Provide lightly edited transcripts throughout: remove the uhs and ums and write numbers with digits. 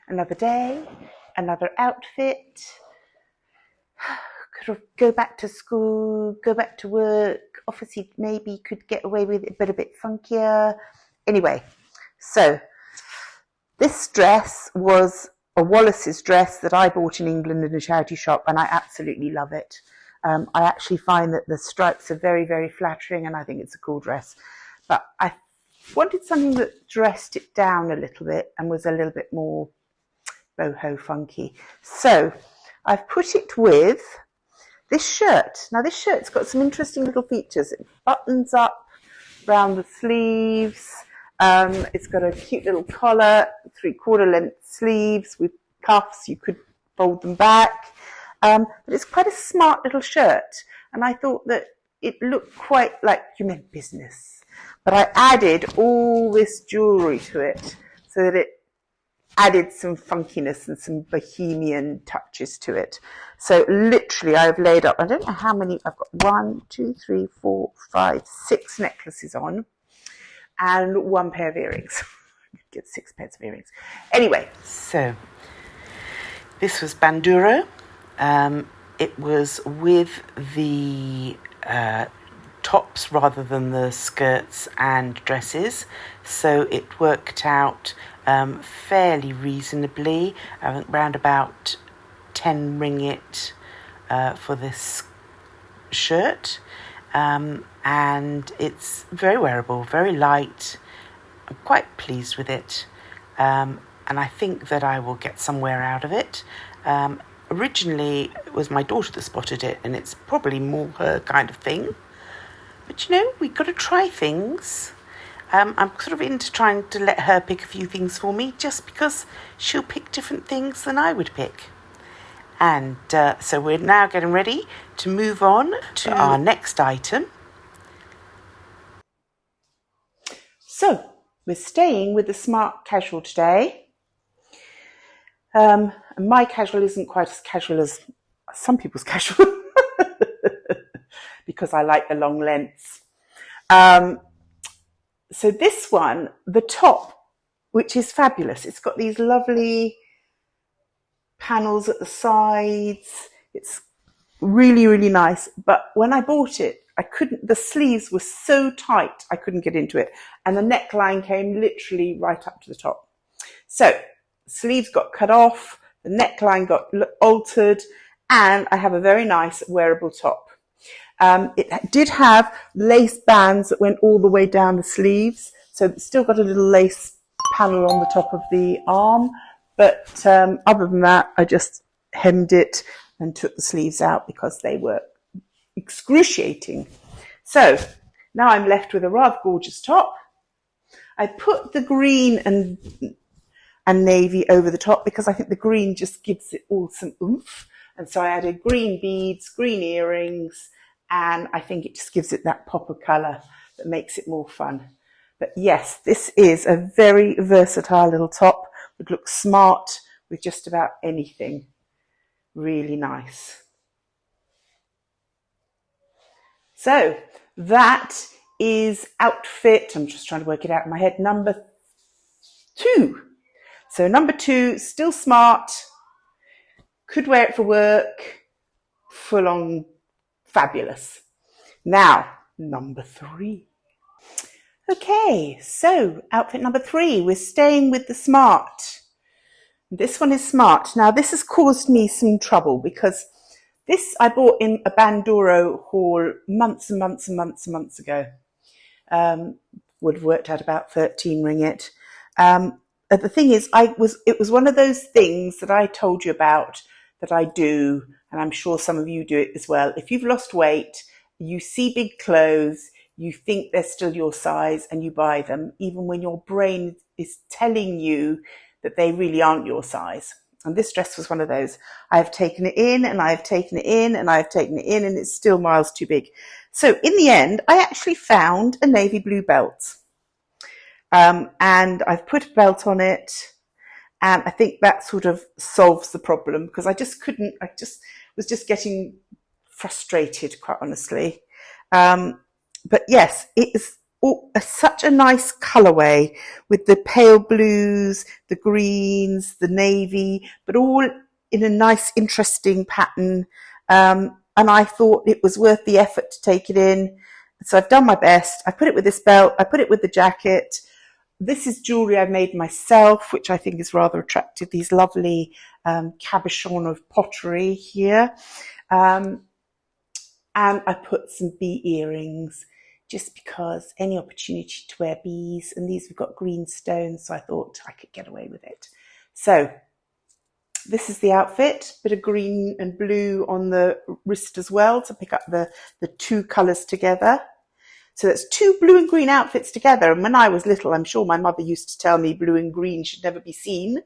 another day, another outfit. Could go back to school, go back to work. Obviously, maybe could get away with it, but a bit funkier. Anyway, so this dress was a Wallace's dress that I bought in England in a charity shop, and I absolutely love it. I actually find that the stripes are very, very flattering, and I think it's a cool dress. But I wanted something that dressed it down a little bit and was a little bit more boho funky. So I've put it with this shirt. Now this shirt's got some interesting little features. It buttons up around the sleeves. It's got a cute little collar, 3/4 length sleeves with cuffs. You could fold them back. But it's quite a smart little shirt. And I thought that it looked quite like you meant business. But I added all this jewellery to it so that it added some funkiness and some bohemian touches to it. So literally I've laid up, I don't know how many, I've got 1, 2, 3, 4, 5, 6 necklaces on and 1 pair of earrings. Get 6 pairs of earrings. Anyway, so this was Banduro. It was with the tops rather than the skirts and dresses, so it worked out fairly reasonably, around about 10 ringgit for this shirt, and it's very wearable, very light. I'm quite pleased with it, and I think that I will get somewhere out of it. Originally it was my daughter that spotted it, and it's probably more her kind of thing, but you know, we've got to try things. I'm sort of into trying to let her pick a few things for me, just because she'll pick different things than I would pick. And so we're now getting ready to move on to our next item. So we're staying with the smart casual today. My casual isn't quite as casual as some people's casual because I like the long lengths. So this one, the top, which is fabulous. It's got these lovely panels at the sides. It's really, really nice. But when I bought it, the sleeves were so tight, I couldn't get into it. And the neckline came literally right up to the top. So sleeves got cut off, the neckline got altered, and I have a very nice wearable top. It did have lace bands that went all the way down the sleeves, so it's still got a little lace panel on the top of the arm, but other than that, I just hemmed it and took the sleeves out because they were excruciating. So now I'm left with a rather gorgeous top. I put the green and navy over the top because I think the green just gives it all some oomph, and so I added green beads, green earrings, and I think it just gives it that pop of colour that makes it more fun. But yes, this is a very versatile little top. It looks smart with just about anything. Really nice. So that is outfit, I'm just trying to work it out in my head, number 2. So number 2, still smart, could wear it for work, full on fabulous. Now, number 3. Okay, so outfit number 3, we're staying with the smart. This one is smart. Now, this has caused me some trouble because this I bought in a Banduro haul months and months and months and months ago. Would have worked out about 13 ringgit. The thing is, it was one of those things that I told you about that I do, and I'm sure some of you do it as well. If you've lost weight, you see big clothes, you think they're still your size, and you buy them, even when your brain is telling you that they really aren't your size. And this dress was one of those. I have taken it in, and I have taken it in, and I have taken it in, and it's still miles too big. So in the end, I actually found a navy blue belt. And I've put a belt on it, and I think that sort of solves the problem because I was just getting frustrated, quite honestly. But yes, it is such a nice colorway with the pale blues, the greens, the navy, but all in a nice, interesting pattern. And I thought it was worth the effort to take it in. So I've done my best. I put it with this belt. I put it with the jacket. This is jewellery I made myself, which I think is rather attractive. These lovely cabochon of pottery here. And I put some bee earrings just because any opportunity to wear bees, and these have got green stones, so I thought I could get away with it. So this is the outfit, bit of green and blue on the wrist as well to pick up the two colours together. So that's two blue and green outfits together. And when I was little, I'm sure my mother used to tell me blue and green should never be seen.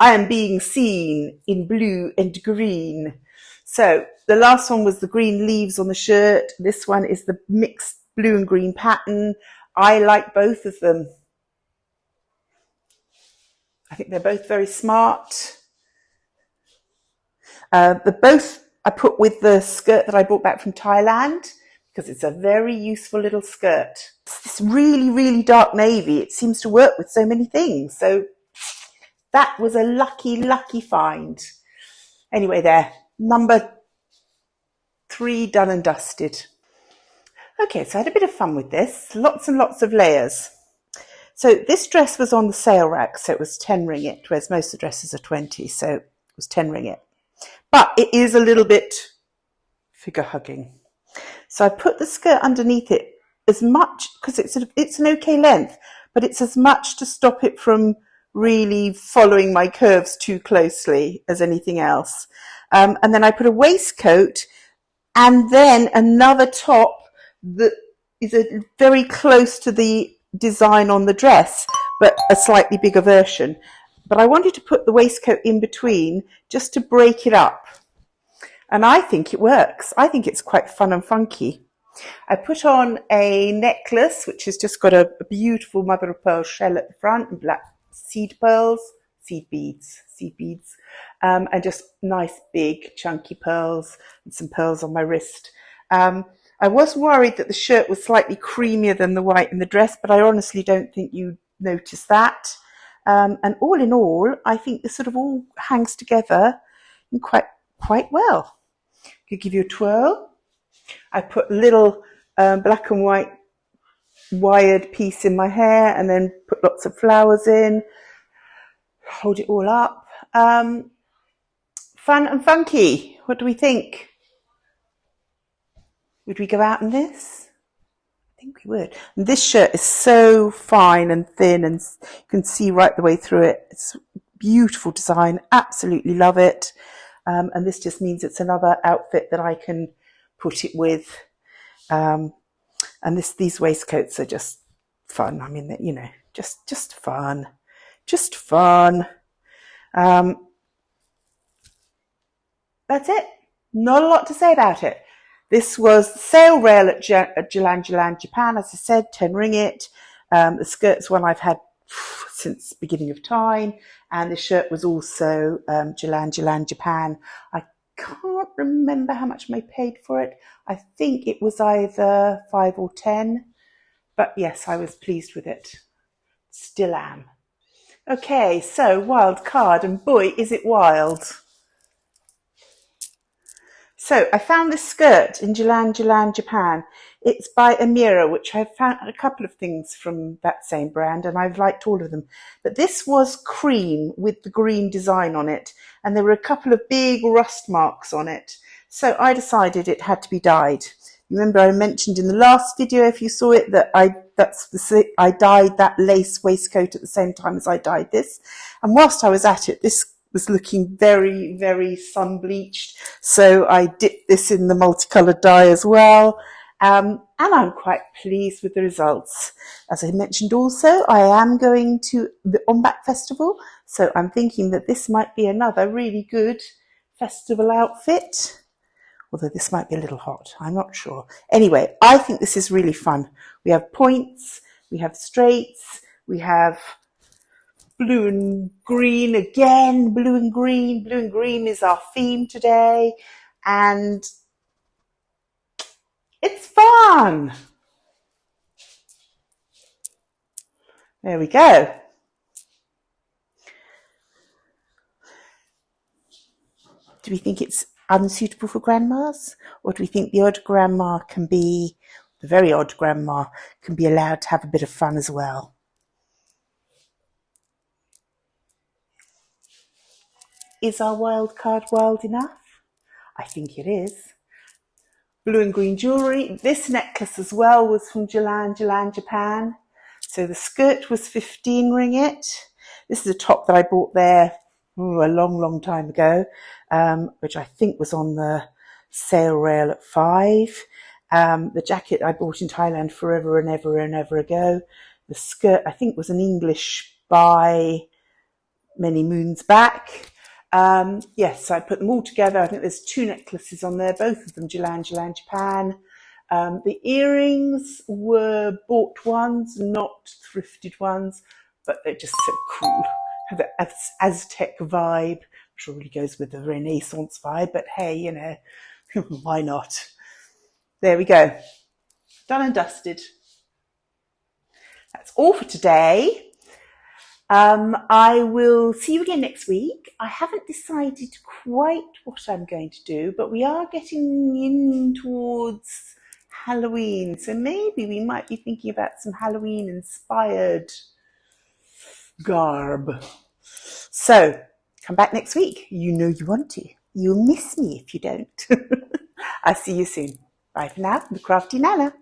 I am being seen in blue and green. So the last one was the green leaves on the shirt. This one is the mixed blue and green pattern. I like both of them. I think they're both very smart. Both I put with the skirt that I brought back from Thailand because it's a very useful little skirt. It's this really, really dark navy. It seems to work with so many things. So that was a lucky, lucky find. Anyway, there, number 3 done and dusted. Okay, so I had a bit of fun with this. Lots and lots of layers. So this dress was on the sale rack, so it was 10 ringgit, whereas most of the dresses are 20, so it was 10 ringgit. But it is a little bit figure hugging. So I put the skirt underneath it as much, because it's an okay length, but it's as much to stop it from really following my curves too closely as anything else. And then I put a waistcoat and then another top that is very close to the design on the dress, but a slightly bigger version. But I wanted to put the waistcoat in between just to break it up. And I think it works. I think it's quite fun and funky. I put on a necklace, which has just got a beautiful mother of pearl shell at the front and black seed beads, and just nice big chunky pearls and some pearls on my wrist. I was worried that the shirt was slightly creamier than the white in the dress, but I honestly don't think you notice that. And all in all, I think this sort of all hangs together quite well. Could give you a twirl. I put a little black and white wired piece in my hair and then put lots of flowers in. Hold it all up. Fun and funky. What do we think? Would we go out in this? I think we would. And this shirt is so fine and thin, and you can see right the way through it. It's a beautiful design. Absolutely love it. And this just means it's another outfit that I can put it with. And these waistcoats are just fun. I mean, you know, just fun. Just fun. That's it. Not a lot to say about it. This was the sale rail at Jalan, Japan. As I said, 10 ringgit. The skirt's one I've had since the beginning of time. And the shirt was also Jalan, Japan. I can't remember how much I paid for it. I think it was either 5 or 10. But yes, I was pleased with it. Still am. Okay, so wild card, and boy, is it wild. So I found this skirt in Jalan, Japan. It's by Amira, which I've found a couple of things from that same brand, and I've liked all of them. But this was cream with the green design on it, and there were a couple of big rust marks on it. So I decided it had to be dyed. Remember I mentioned in the last video, if you saw it, that I dyed that lace waistcoat at the same time as I dyed this. And whilst I was at it, this was looking very, very sun bleached. So I dipped this in the multicolored dye as well. And I'm quite pleased with the results. As I mentioned also, I am going to the Ombak Festival. So I'm thinking that this might be another really good festival outfit. Although this might be a little hot, I'm not sure. Anyway, I think this is really fun. We have points, we have straights, we have blue and green again, blue and green. Blue and green is our theme today. And it's fun. There we go. Do we think it's unsuitable for grandmas? Or do we think the odd grandma can be, the very odd grandma, can be allowed to have a bit of fun as well? Is our wild card wild enough? I think it is. Blue and green jewellery. This necklace as well was from Jalan, Japan. So the skirt was 15 ringgit. This is a top that I bought there a long time ago, which I think was on the sale rail at 5. The jacket I bought in Thailand forever and ever ago. The skirt I think was an English buy many moons back. Yes, so I put them all together. I think there's 2 necklaces on there, both of them Jalan, Japan. The earrings were bought ones, not thrifted ones, but they're just so cool. Have the Aztec vibe, which really goes with the Renaissance vibe, but hey, you know, why not? There we go. Done and dusted. That's all for today. I will see you again next week. I haven't decided quite what I'm going to do, but we are getting in towards Halloween, so maybe we might be thinking about some Halloween inspired garb. So come back next week. You know you want to. You'll miss me if you don't. I'll see you soon. Bye for now, the Crafty Nana.